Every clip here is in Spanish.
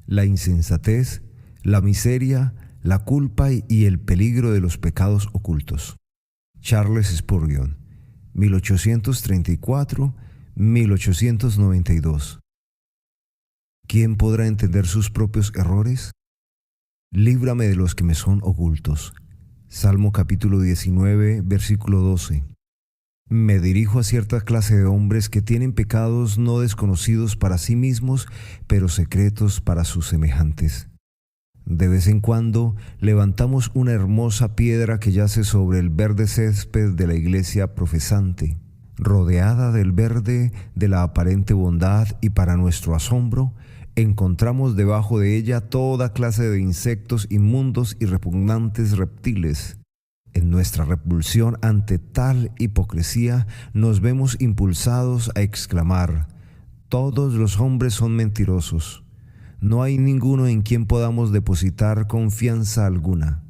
la insensatez, la miseria, la culpa y el peligro de los pecados ocultos. Charles Spurgeon, 1834-1892. ¿Quién podrá entender sus propios errores? Líbrame de los que me son ocultos. Salmo capítulo 19, versículo 12. Me dirijo a cierta clase de hombres que tienen pecados no desconocidos para sí mismos, pero secretos para sus semejantes. De vez en cuando levantamos una hermosa piedra que yace sobre el verde césped de la iglesia profesante, rodeada del verde de la aparente bondad, y para nuestro asombro, encontramos debajo de ella toda clase de insectos inmundos y repugnantes reptiles. En nuestra repulsión ante tal hipocresía, nos vemos impulsados a exclamar: todos los hombres son mentirosos. No hay ninguno en quien podamos depositar confianza alguna.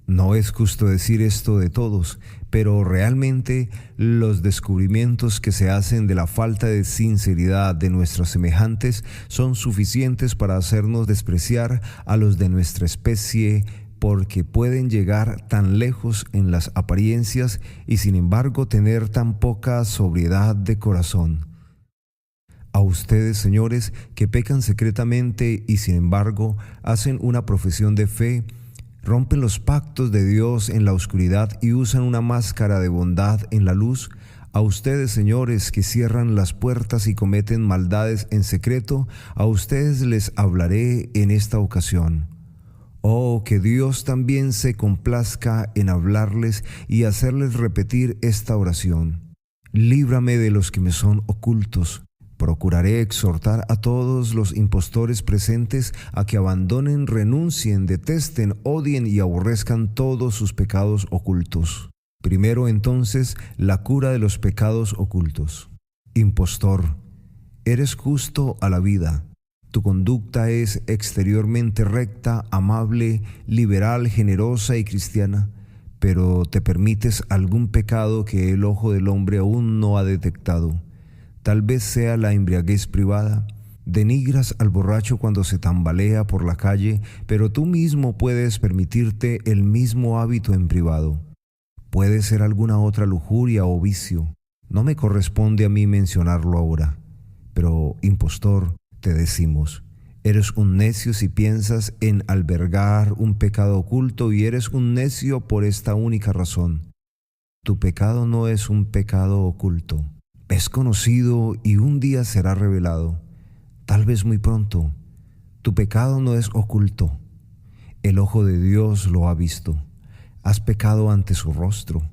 No es justo decir esto de todos, pero realmente los descubrimientos que se hacen de la falta de sinceridad de nuestros semejantes son suficientes para hacernos despreciar a los de nuestra especie, porque pueden llegar tan lejos en las apariencias y sin embargo tener tan poca sobriedad de corazón. A ustedes, señores, que pecan secretamente y sin embargo hacen una profesión de fe, rompen los pactos de Dios en la oscuridad y usan una máscara de bondad en la luz. A ustedes, señores, que cierran las puertas y cometen maldades en secreto, a ustedes les hablaré en esta ocasión. Oh, que Dios también se complazca en hablarles y hacerles repetir esta oración. Líbrame de los que me son ocultos. Procuraré exhortar a todos los impostores presentes a que abandonen, renuncien, detesten, odien y aborrezcan todos sus pecados ocultos. Primero, entonces, la cura de los pecados ocultos. Impostor, eres justo a la vida. Tu conducta es exteriormente recta, amable, liberal, generosa y cristiana, pero te permites algún pecado que el ojo del hombre aún no ha detectado. Tal vez sea la embriaguez privada. Denigras al borracho cuando se tambalea por la calle, pero tú mismo puedes permitirte el mismo hábito en privado. Puede ser alguna otra lujuria o vicio. No me corresponde a mí mencionarlo ahora. Pero, impostor, te decimos, eres un necio si piensas en albergar un pecado oculto, y eres un necio por esta única razón. Tu pecado no es un pecado oculto. Es conocido y un día será revelado, tal vez muy pronto. Tu pecado no es oculto. El ojo de Dios lo ha visto. Has pecado ante su rostro.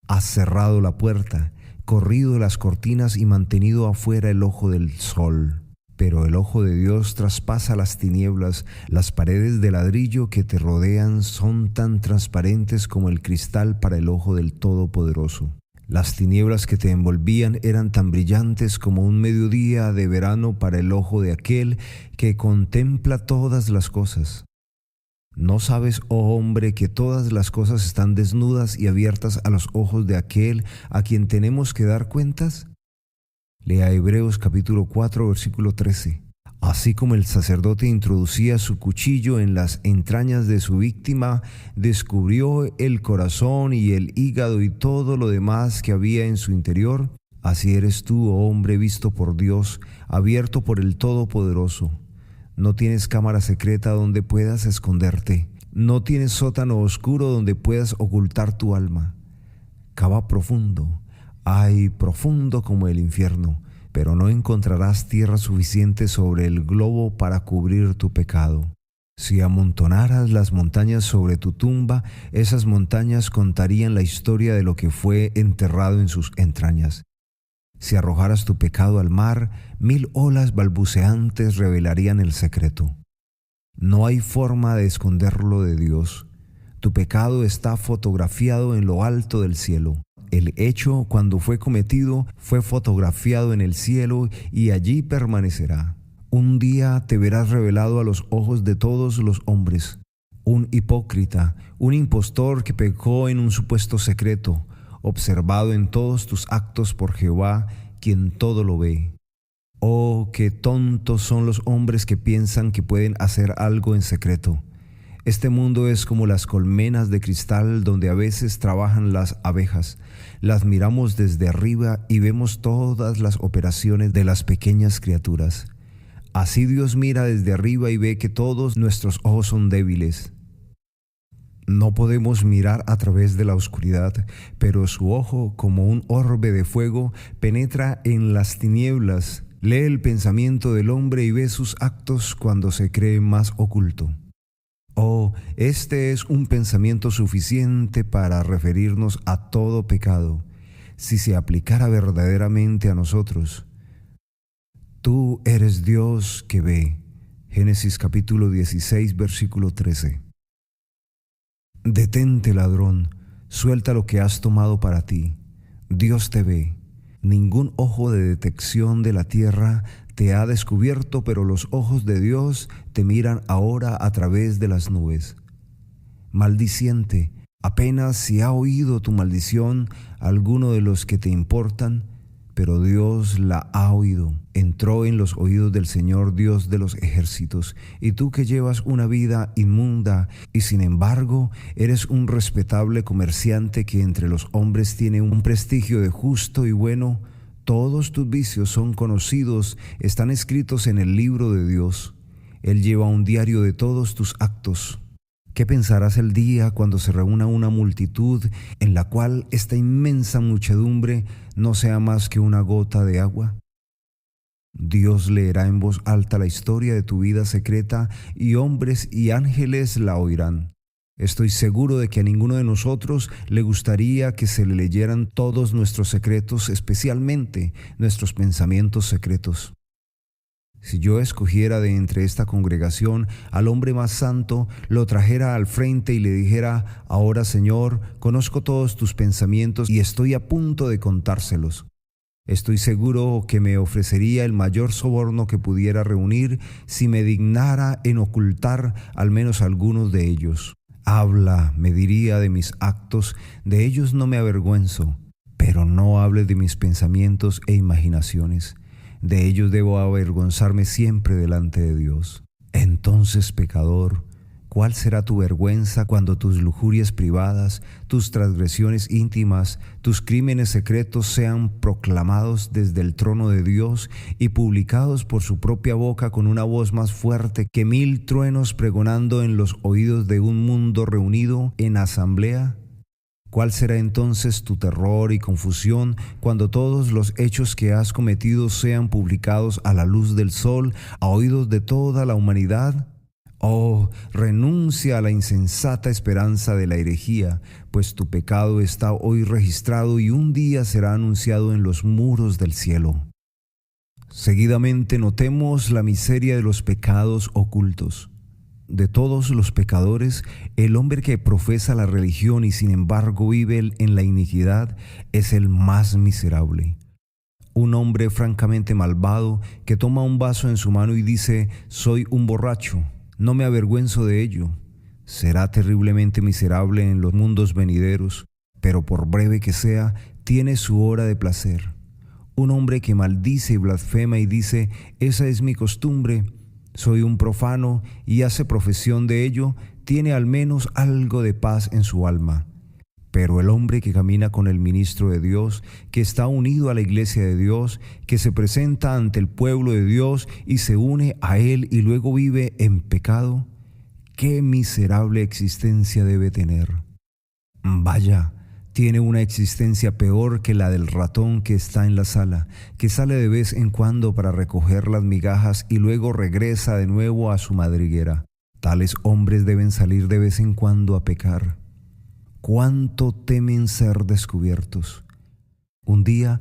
Has cerrado la puerta, corrido las cortinas y mantenido afuera el ojo del sol. Pero el ojo de Dios traspasa las tinieblas. Las paredes de ladrillo que te rodean son tan transparentes como el cristal para el ojo del Todopoderoso. Las tinieblas que te envolvían eran tan brillantes como un mediodía de verano para el ojo de aquel que contempla todas las cosas. ¿No sabes, oh hombre, que todas las cosas están desnudas y abiertas a los ojos de aquel a quien tenemos que dar cuentas? Lea Hebreos capítulo 4, versículo 13. Así como el sacerdote introducía su cuchillo en las entrañas de su víctima, descubrió el corazón y el hígado y todo lo demás que había en su interior, así eres tú, oh hombre visto por Dios, abierto por el Todopoderoso. No tienes cámara secreta donde puedas esconderte. No tienes sótano oscuro donde puedas ocultar tu alma. Cava profundo, ay, profundo como el infierno, pero no encontrarás tierra suficiente sobre el globo para cubrir tu pecado. Si amontonaras las montañas sobre tu tumba, esas montañas contarían la historia de lo que fue enterrado en sus entrañas. Si arrojaras tu pecado al mar, 1000 olas balbuceantes revelarían el secreto. No hay forma de esconderlo de Dios. Tu pecado está fotografiado en lo alto del cielo. El hecho, cuando fue cometido, fue fotografiado en el cielo y allí permanecerá. Un día te verás revelado a los ojos de todos los hombres. Un hipócrita, un impostor que pecó en un supuesto secreto, observado en todos tus actos por Jehová, quien todo lo ve. Oh, qué tontos son los hombres que piensan que pueden hacer algo en secreto. Este mundo es como las colmenas de cristal donde a veces trabajan las abejas. Las miramos desde arriba y vemos todas las operaciones de las pequeñas criaturas. Así Dios mira desde arriba y ve que todos nuestros ojos son débiles. No podemos mirar a través de la oscuridad, pero su ojo, como un orbe de fuego, penetra en las tinieblas, lee el pensamiento del hombre y ve sus actos cuando se cree más oculto. Oh, este es un pensamiento suficiente para referirnos a todo pecado, si se aplicara verdaderamente a nosotros. Tú eres Dios que ve. Génesis capítulo 16, versículo 13. Detente, ladrón, suelta lo que has tomado para ti. Dios te ve. Ningún ojo de detección de la tierra te ha descubierto, pero los ojos de Dios te miran ahora a través de las nubes. Maldiciente, apenas si ha oído tu maldición alguno de los que te importan, pero Dios la ha oído. Entró en los oídos del Señor Dios de los ejércitos. Y tú que llevas una vida inmunda y sin embargo eres un respetable comerciante que entre los hombres tiene un prestigio de justo y bueno, todos tus vicios son conocidos, están escritos en el libro de Dios. Él lleva un diario de todos tus actos. ¿Qué pensarás el día cuando se reúna una multitud en la cual esta inmensa muchedumbre no sea más que una gota de agua? Dios leerá en voz alta la historia de tu vida secreta y hombres y ángeles la oirán. Estoy seguro de que a ninguno de nosotros le gustaría que se le leyeran todos nuestros secretos, especialmente nuestros pensamientos secretos. Si yo escogiera de entre esta congregación al hombre más santo, lo trajera al frente y le dijera: ahora, Señor, conozco todos tus pensamientos y estoy a punto de contárselos. Estoy seguro que me ofrecería el mayor soborno que pudiera reunir si me dignara en ocultar al menos algunos de ellos. Habla, me diría, de mis actos, de ellos no me avergüenzo, pero no hables de mis pensamientos e imaginaciones. De ellos debo avergonzarme siempre delante de Dios. Entonces, pecador, ¿cuál será tu vergüenza cuando tus lujurias privadas, tus transgresiones íntimas, tus crímenes secretos sean proclamados desde el trono de Dios y publicados por su propia boca con una voz más fuerte que 1000 truenos pregonando en los oídos de un mundo reunido en asamblea? ¿Cuál será entonces tu terror y confusión cuando todos los hechos que has cometido sean publicados a la luz del sol, a oídos de toda la humanidad? Oh, renuncia a la insensata esperanza de la herejía, pues tu pecado está hoy registrado y un día será anunciado en los muros del cielo. Seguidamente notemos la miseria de los pecados ocultos. De todos los pecadores, el hombre que profesa la religión y sin embargo vive en la iniquidad es el más miserable. Un hombre francamente malvado que toma un vaso en su mano y dice: soy un borracho, no me avergüenzo de ello. Será terriblemente miserable en los mundos venideros, pero por breve que sea, tiene su hora de placer. Un hombre que maldice y blasfema y dice: esa es mi costumbre, soy un profano, y hace profesión de ello, tiene al menos algo de paz en su alma. Pero el hombre que camina con el ministro de Dios, que está unido a la iglesia de Dios, que se presenta ante el pueblo de Dios y se une a él y luego vive en pecado, qué miserable existencia debe tener. Vaya, tiene una existencia peor que la del ratón que está en la sala, que sale de vez en cuando para recoger las migajas y luego regresa de nuevo a su madriguera. Tales hombres deben salir de vez en cuando a pecar. ¿Cuánto temen ser descubiertos? Un día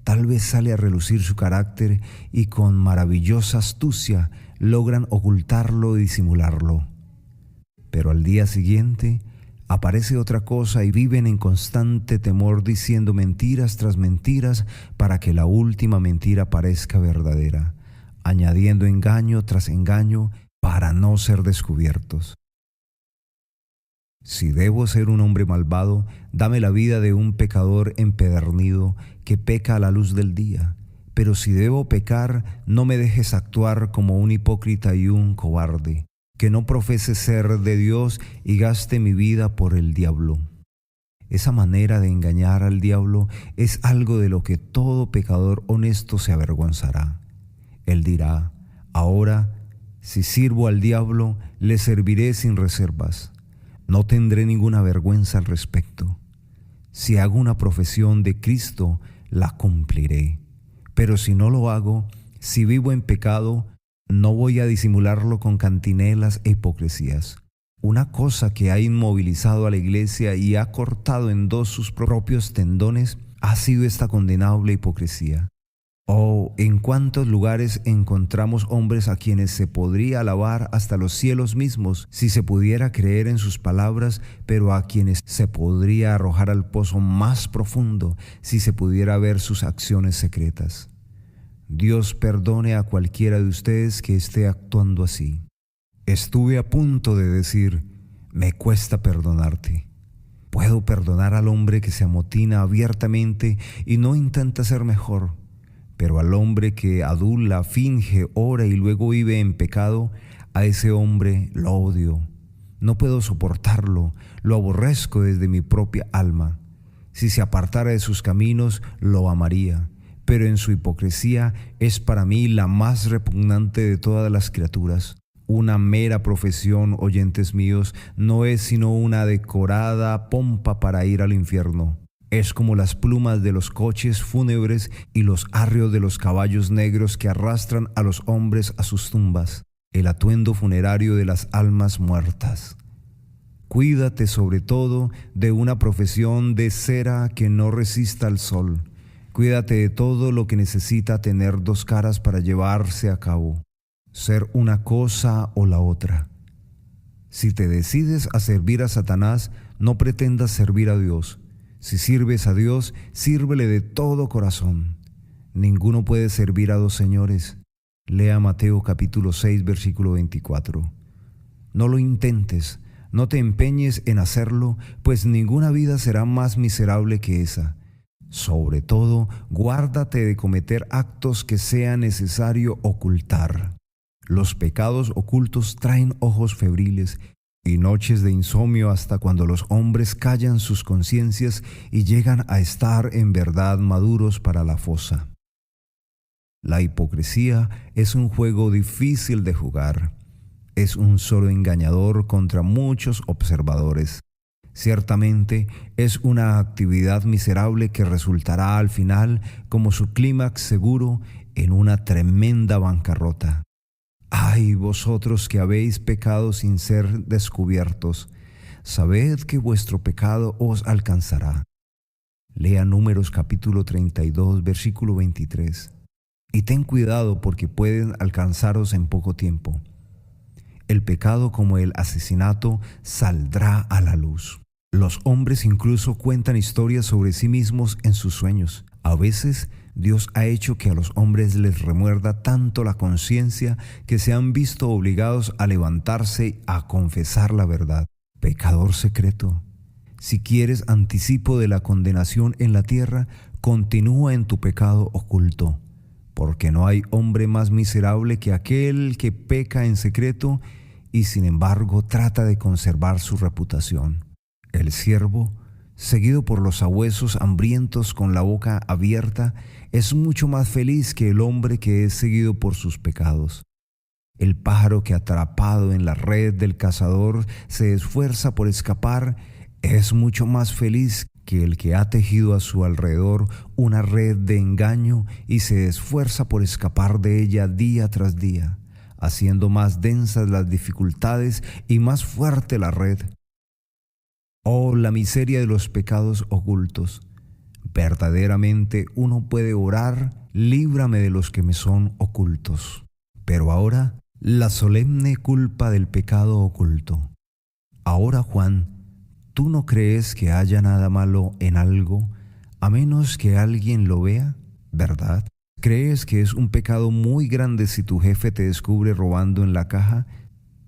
tal vez sale a relucir su carácter y con maravillosa astucia logran ocultarlo y disimularlo. Pero al día siguiente aparece otra cosa y viven en constante temor diciendo mentiras tras mentiras para que la última mentira parezca verdadera, añadiendo engaño tras engaño para no ser descubiertos. Si debo ser un hombre malvado, dame la vida de un pecador empedernido que peca a la luz del día. Pero si debo pecar, no me dejes actuar como un hipócrita y un cobarde, que no profese ser de Dios y gaste mi vida por el diablo. Esa manera de engañar al diablo es algo de lo que todo pecador honesto se avergonzará. Él dirá: ahora, si sirvo al diablo, le serviré sin reservas. No tendré ninguna vergüenza al respecto. Si hago una profesión de Cristo, la cumpliré. Pero si no lo hago, si vivo en pecado, no voy a disimularlo con cantinelas e hipocresías. Una cosa que ha inmovilizado a la iglesia y ha cortado en dos sus propios tendones ha sido esta condenable hipocresía. Oh, en cuántos lugares encontramos hombres a quienes se podría alabar hasta los cielos mismos si se pudiera creer en sus palabras, pero a quienes se podría arrojar al pozo más profundo si se pudiera ver sus acciones secretas. Dios perdone a cualquiera de ustedes que esté actuando así. Estuve a punto de decir: me cuesta perdonarte. Puedo perdonar al hombre que se amotina abiertamente y no intenta ser mejor. Pero al hombre que adula, finge, ora y luego vive en pecado, a ese hombre lo odio. No puedo soportarlo, lo aborrezco desde mi propia alma. Si se apartara de sus caminos, lo amaría, pero en su hipocresía es para mí la más repugnante de todas las criaturas. Una mera profesión, oyentes míos, no es sino una decorada pompa para ir al infierno. Es como las plumas de los coches fúnebres y los arrios de los caballos negros que arrastran a los hombres a sus tumbas, el atuendo funerario de las almas muertas. Cuídate sobre todo de una profesión de cera que no resista al sol. Cuídate de todo lo que necesita tener dos caras para llevarse a cabo, ser una cosa o la otra. Si te decides a servir a Satanás, no pretendas servir a Dios. Si sirves a Dios, sírvele de todo corazón. Ninguno puede servir a dos señores. Lea Mateo capítulo 6, versículo 24. No lo intentes, no te empeñes en hacerlo, pues ninguna vida será más miserable que esa. Sobre todo, guárdate de cometer actos que sea necesario ocultar. Los pecados ocultos traen ojos febriles y noches de insomnio hasta cuando los hombres callan sus conciencias y llegan a estar en verdad maduros para la fosa. La hipocresía es un juego difícil de jugar. Es un solo engañador contra muchos observadores. Ciertamente es una actividad miserable que resultará al final, como su clímax seguro, en una tremenda bancarrota. ¡Ay, vosotros que habéis pecado sin ser descubiertos! Sabed que vuestro pecado os alcanzará. Lea Números capítulo 32, versículo 23. Y ten cuidado porque pueden alcanzaros en poco tiempo. El pecado, como el asesinato, saldrá a la luz. Los hombres incluso cuentan historias sobre sí mismos en sus sueños. A veces Dios ha hecho que a los hombres les remuerda tanto la conciencia que se han visto obligados a levantarse a confesar la verdad. Pecador secreto, si quieres anticipo de la condenación en la tierra, continúa en tu pecado oculto, porque no hay hombre más miserable que aquel que peca en secreto y sin embargo trata de conservar su reputación. El ciervo, seguido por los sabuesos hambrientos con la boca abierta, es mucho más feliz que el hombre que es seguido por sus pecados. El pájaro que atrapado en la red del cazador se esfuerza por escapar es mucho más feliz que el que ha tejido a su alrededor una red de engaño y se esfuerza por escapar de ella día tras día, haciendo más densas las dificultades y más fuerte la red. Oh, la miseria de los pecados ocultos. Verdaderamente uno puede orar: líbrame de los que me son ocultos. Pero ahora, la solemne culpa del pecado oculto. Ahora, Juan, ¿tú no crees que haya nada malo en algo, a menos que alguien lo vea? ¿Verdad? ¿Crees que es un pecado muy grande si tu jefe te descubre robando en la caja?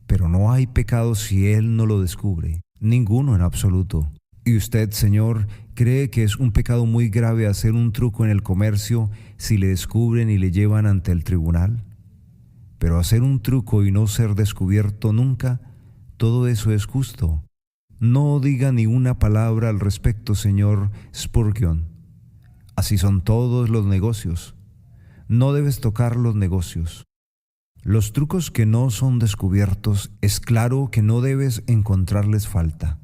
Pero no hay pecado si él no lo descubre. Ninguno en absoluto. Y usted, Señor, cree que es un pecado muy grave hacer un truco en el comercio si le descubren y le llevan ante el tribunal. Pero hacer un truco y no ser descubierto nunca, todo eso es justo. No diga ni una palabra al respecto, señor Spurgeon. Así son todos los negocios. No debes tocar los negocios. Los trucos que no son descubiertos, es claro que no debes encontrarles falta.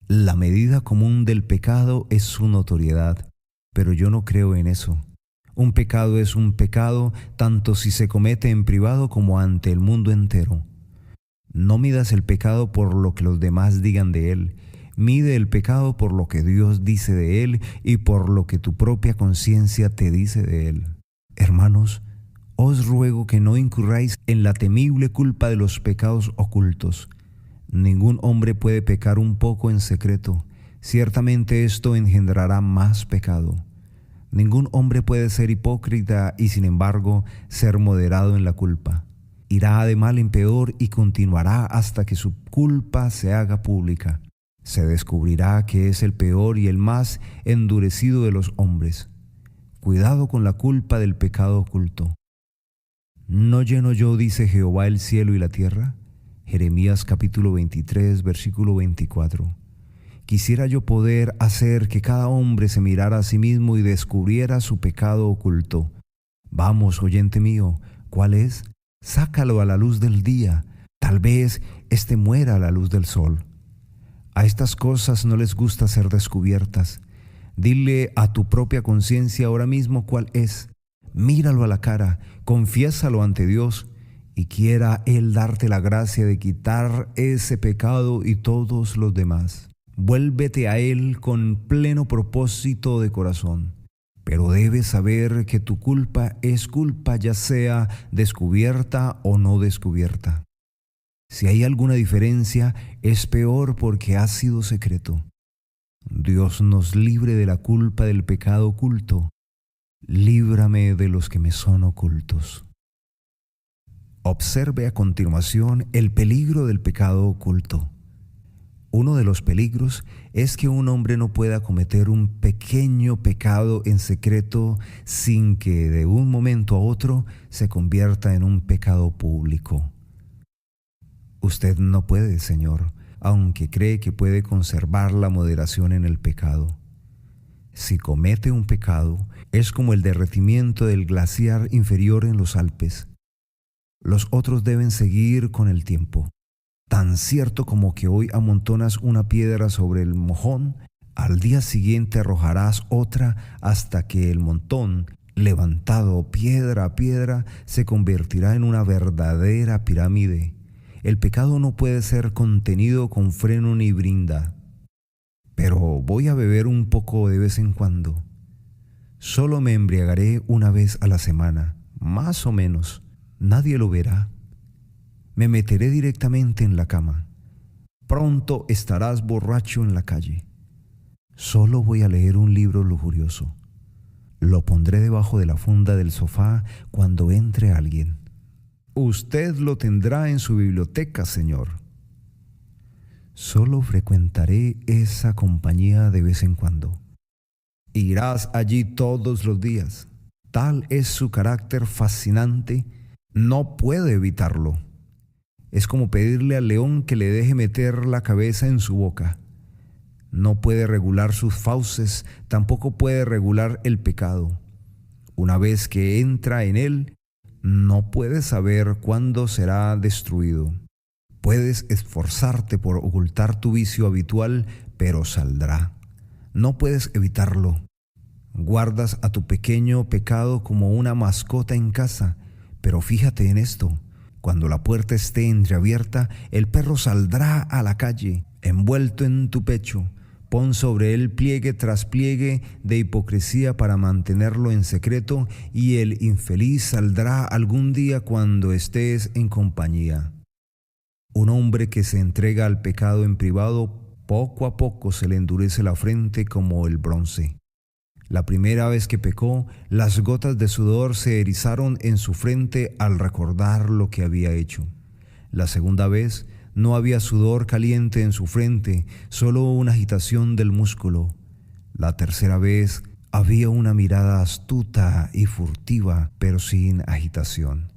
La medida común del pecado es su notoriedad, pero yo no creo en eso. Un pecado es un pecado tanto si se comete en privado como ante el mundo entero. No midas el pecado por lo que los demás digan de él. Mide el pecado por lo que Dios dice de él y por lo que tu propia conciencia te dice de él. Hermanos, os ruego que no incurráis en la temible culpa de los pecados ocultos. Ningún hombre puede pecar un poco en secreto. Ciertamente esto engendrará más pecado. Ningún hombre puede ser hipócrita y sin embargo ser moderado en la culpa. Irá de mal en peor y continuará hasta que su culpa se haga pública. Se descubrirá que es el peor y el más endurecido de los hombres. Cuidado con la culpa del pecado oculto. ¿No lleno yo, dice Jehová, el cielo y la tierra? Jeremías capítulo 23, versículo 24. Quisiera yo poder hacer que cada hombre se mirara a sí mismo y descubriera su pecado oculto. Vamos, oyente mío, ¿cuál es? Sácalo a la luz del día. Tal vez éste muera a la luz del sol. A estas cosas no les gusta ser descubiertas. Dile a tu propia conciencia ahora mismo cuál es. Míralo a la cara, confiésalo ante Dios, y quiera Él darte la gracia de quitar ese pecado y todos los demás. Vuélvete a Él con pleno propósito de corazón. Pero debes saber que tu culpa es culpa, ya sea descubierta o no descubierta. Si hay alguna diferencia, es peor porque ha sido secreto. Dios nos libre de la culpa del pecado oculto. Líbrame de los que me son ocultos. Observe a continuación el peligro del pecado oculto. Uno de los peligros es que un hombre no pueda cometer un pequeño pecado en secreto sin que de un momento a otro se convierta en un pecado público. Usted no puede, Señor, aunque cree que puede conservar la moderación en el pecado. Si comete un pecado, es como el derretimiento del glaciar inferior en los Alpes. Los otros deben seguir con el tiempo. Tan cierto como que hoy amontonas una piedra sobre el mojón, al día siguiente arrojarás otra hasta que el montón, levantado piedra a piedra, se convertirá en una verdadera pirámide. El pecado no puede ser contenido con freno ni brinda. Pero voy a beber un poco de vez en cuando. Solo me embriagaré una vez a la semana, más o menos. Nadie lo verá. Me meteré directamente en la cama. Pronto estarás borracho en la calle. Solo voy a leer un libro lujurioso. Lo pondré debajo de la funda del sofá cuando entre alguien. Usted lo tendrá en su biblioteca, Señor. Solo frecuentaré esa compañía de vez en cuando. Irás allí todos los días. Tal es su carácter fascinante, no puede evitarlo. Es como pedirle al león que le deje meter la cabeza en su boca. No puede regular sus fauces, tampoco puede regular el pecado. Una vez que entra en él, no puedes saber cuándo será destruido. Puedes esforzarte por ocultar tu vicio habitual, pero saldrá. No puedes evitarlo. Guardas a tu pequeño pecado como una mascota en casa, pero fíjate en esto. Cuando la puerta esté entreabierta, el perro saldrá a la calle, envuelto en tu pecho. Pon sobre él pliegue tras pliegue de hipocresía para mantenerlo en secreto, y el infeliz saldrá algún día cuando estés en compañía. Un hombre que se entrega al pecado en privado, poco a poco se le endurece la frente como el bronce. La primera vez que pecó, las gotas de sudor se erizaron en su frente al recordar lo que había hecho. La segunda vez, no había sudor caliente en su frente, solo una agitación del músculo. La tercera vez había una mirada astuta y furtiva, pero sin agitación.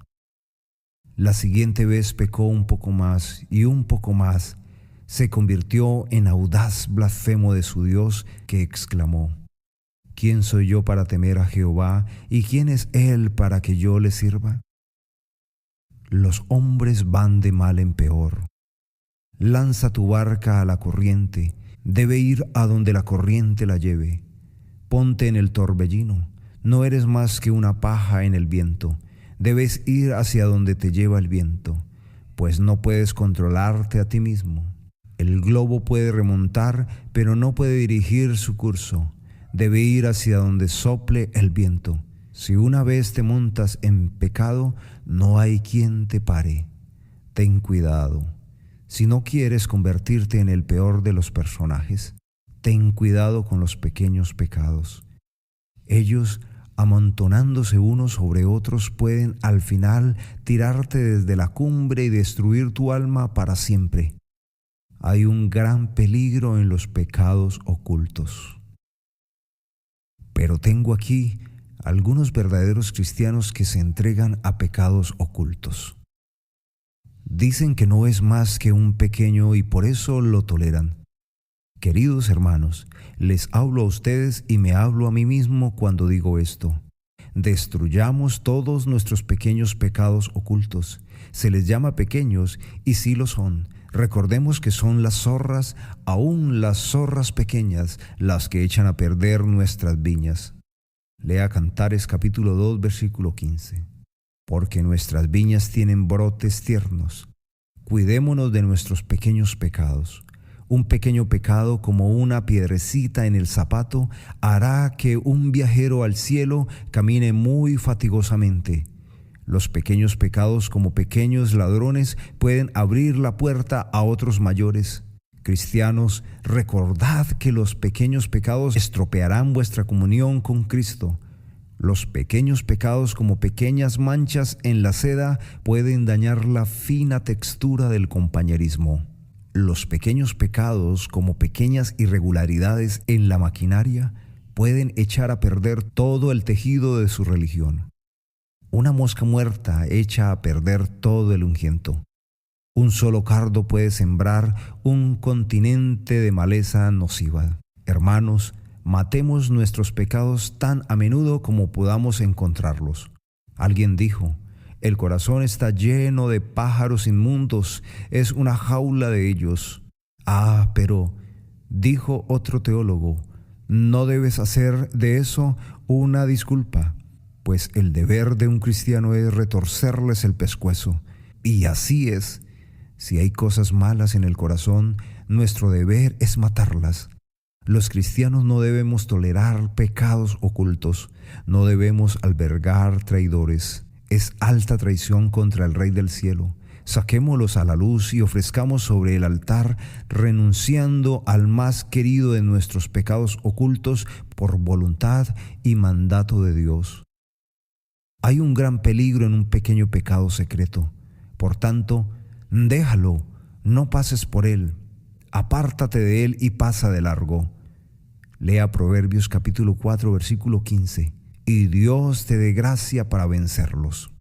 La siguiente vez pecó un poco más y un poco más. Se convirtió en audaz blasfemo de su Dios, que exclamó: ¿Quién soy yo para temer a Jehová? ¿Y quién es Él para que yo le sirva? Los hombres van de mal en peor. Lanza tu barca a la corriente, debe ir a donde la corriente la lleve. Ponte en el torbellino, no eres más que una paja en el viento. Debes ir hacia donde te lleva el viento, pues no puedes controlarte a ti mismo. El globo puede remontar, pero no puede dirigir su curso. Debe ir hacia donde sople el viento. Si una vez te montas en pecado, no hay quien te pare. Ten cuidado. Si no quieres convertirte en el peor de los personajes, ten cuidado con los pequeños pecados. Ellos, amontonándose unos sobre otros, pueden al final tirarte desde la cumbre y destruir tu alma para siempre. Hay un gran peligro en los pecados ocultos. Pero tengo aquí algunos verdaderos cristianos que se entregan a pecados ocultos. Dicen que no es más que un pequeño y por eso lo toleran. Queridos hermanos, les hablo a ustedes y me hablo a mí mismo cuando digo esto. Destruyamos todos nuestros pequeños pecados ocultos. Se les llama pequeños y sí lo son. Recordemos que son las zorras, aún las zorras pequeñas, las que echan a perder nuestras viñas. Lea Cantares capítulo 2, versículo 15. Porque nuestras viñas tienen brotes tiernos. Cuidémonos de nuestros pequeños pecados. Un pequeño pecado, como una piedrecita en el zapato, hará que un viajero al cielo camine muy fatigosamente. Los pequeños pecados, como pequeños ladrones, pueden abrir la puerta a otros mayores. Cristianos, recordad que los pequeños pecados estropearán vuestra comunión con Cristo. Los pequeños pecados, como pequeñas manchas en la seda, pueden dañar la fina textura del compañerismo. Los pequeños pecados, como pequeñas irregularidades en la maquinaria, pueden echar a perder todo el tejido de su religión. Una mosca muerta echa a perder todo el unguento. Un solo cardo puede sembrar un continente de maleza nociva. Hermanos, matemos nuestros pecados tan a menudo como podamos encontrarlos. Alguien dijo: el corazón está lleno de pájaros inmundos, es una jaula de ellos. Pero, dijo otro teólogo, no debes hacer de eso una disculpa, pues el deber de un cristiano es retorcerles el pescuezo. Y así es. Si hay cosas malas en el corazón, nuestro deber es matarlas. Los cristianos no debemos tolerar pecados ocultos, no debemos albergar traidores. Es alta traición contra el Rey del cielo. Saquémoslos a la luz y ofrezcamos sobre el altar, renunciando al más querido de nuestros pecados ocultos por voluntad y mandato de Dios. Hay un gran peligro en un pequeño pecado secreto. Por tanto, déjalo, no pases por él. Apártate de él y pasa de largo. Lea Proverbios capítulo 4, versículo 15. Y Dios te dé gracia para vencerlos.